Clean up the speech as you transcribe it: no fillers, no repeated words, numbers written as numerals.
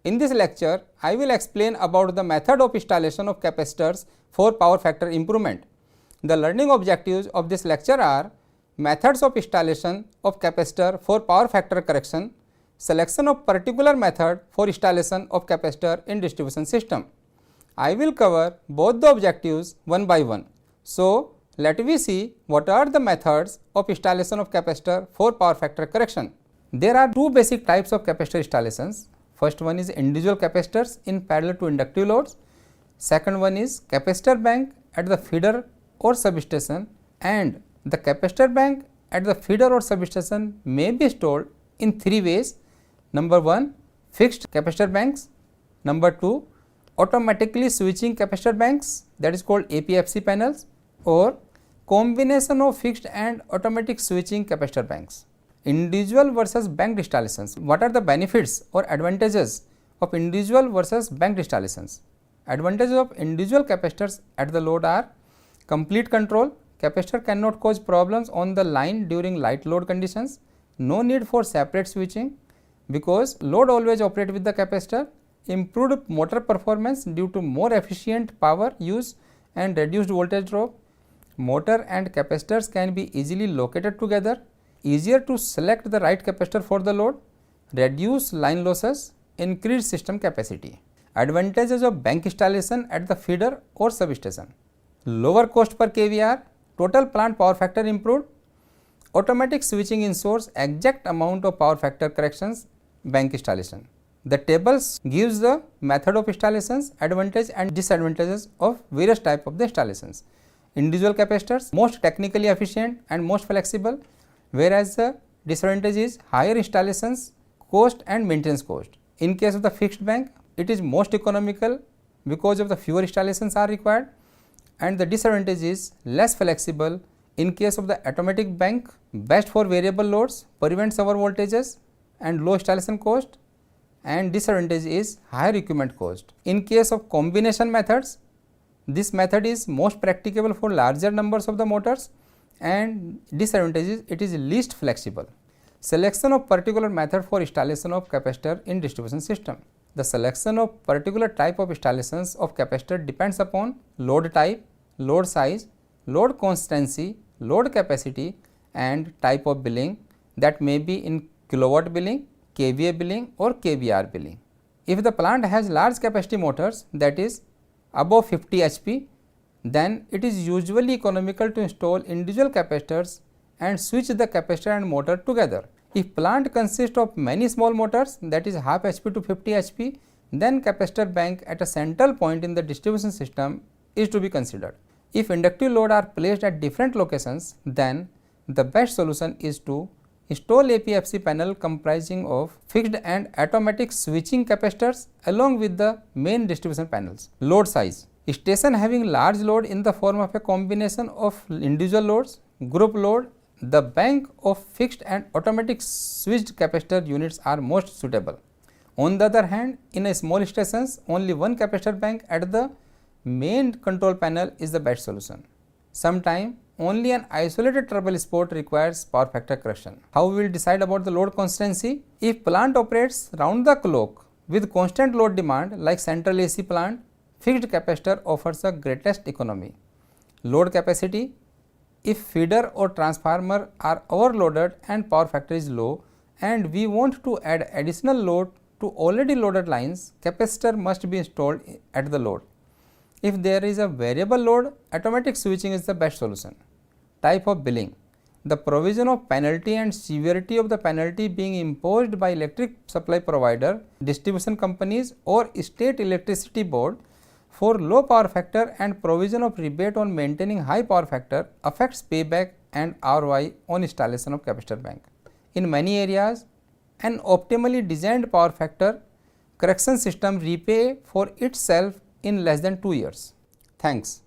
In this lecture, I will explain about the method of installation of capacitors for power factor improvement. The learning objectives of this lecture are methods of installation of capacitor for power factor correction, selection of particular method for installation of capacitor in distribution system. I will cover both the objectives one by one. So, let me see what are the methods of installation of capacitor for power factor correction. There are two basic types of capacitor installations. First one is individual capacitors in parallel to inductive loads. Second one is capacitor bank at the feeder or substation, and the capacitor bank at the feeder or substation may be installed in three ways. Number 1, fixed capacitor banks. Number 2, automatically switching capacitor banks, that is called APFC panels, or combination of fixed and automatic switching capacitor banks. Individual versus banked installations. What are the benefits or advantages of individual versus banked installations? Advantages of individual capacitors at the load are complete control. Capacitor cannot cause problems on the line during light load conditions. No need for separate switching because load always operate with the capacitor. Improved motor performance due to more efficient power use and reduced voltage drop. Motor and capacitors can be easily located together. Easier to select the right capacitor for the load. Reduce line losses. Increase system capacity. Advantages of bank installation at the feeder or substation. Lower cost per kVAR. Total plant power factor improved. Automatic switching ensures exact amount of power factor corrections. Bank installation. The tables gives the method of installations, advantage and disadvantages of various type of the installations. Individual capacitors most technically efficient and most flexible, whereas the disadvantage is higher installations cost and maintenance cost. In case of the fixed bank, it is most economical because of the fewer installations are required, and the disadvantage is less flexible. In case of the automatic bank, best for variable loads, prevents over voltages and low installation cost, and disadvantage is higher equipment cost. In case of combination methods, this method is most practicable for larger numbers of the motors, and disadvantage is it is least flexible. Selection of particular method for installation of capacitor in distribution system. The selection of particular type of installations of capacitor depends upon load type, load size, load constancy, load capacity and type of billing, that may be in kilowatt billing, kVA billing or kVAR billing. If the plant has large capacity motors, that is above 50 HP, then it is usually economical to install individual capacitors and switch the capacitor and motor together. If plant consists of many small motors, that is half HP to 50 HP, then capacitor bank at a central point in the distribution system is to be considered. If inductive load are placed at different locations, then the best solution is to install APFC panel comprising of fixed and automatic switching capacitors along with the main distribution panels. Load size. Station having large load in the form of a combination of individual loads, group load, the bank of fixed and automatic switched capacitor units are most suitable. On the other hand, in a small stations, only one capacitor bank at the main control panel is the best solution. Sometimes only an isolated trouble spot requires power factor correction. How we will decide about the load constancy? If plant operates round the clock with constant load demand like central AC plant, fixed capacitor offers the greatest economy. Load capacity. If feeder or transformer are overloaded and power factor is low and we want to add additional load to already loaded lines, capacitor must be installed at the load. If there is a variable load, automatic switching is the best solution. Type of billing. The provision of penalty and severity of the penalty being imposed by electric supply provider, distribution companies or state electricity board for low power factor and provision of rebate on maintaining high power factor affects payback and ROI on installation of capacitor bank. In many areas, an optimally designed power factor correction system repay for itself in less than 2 years. Thanks.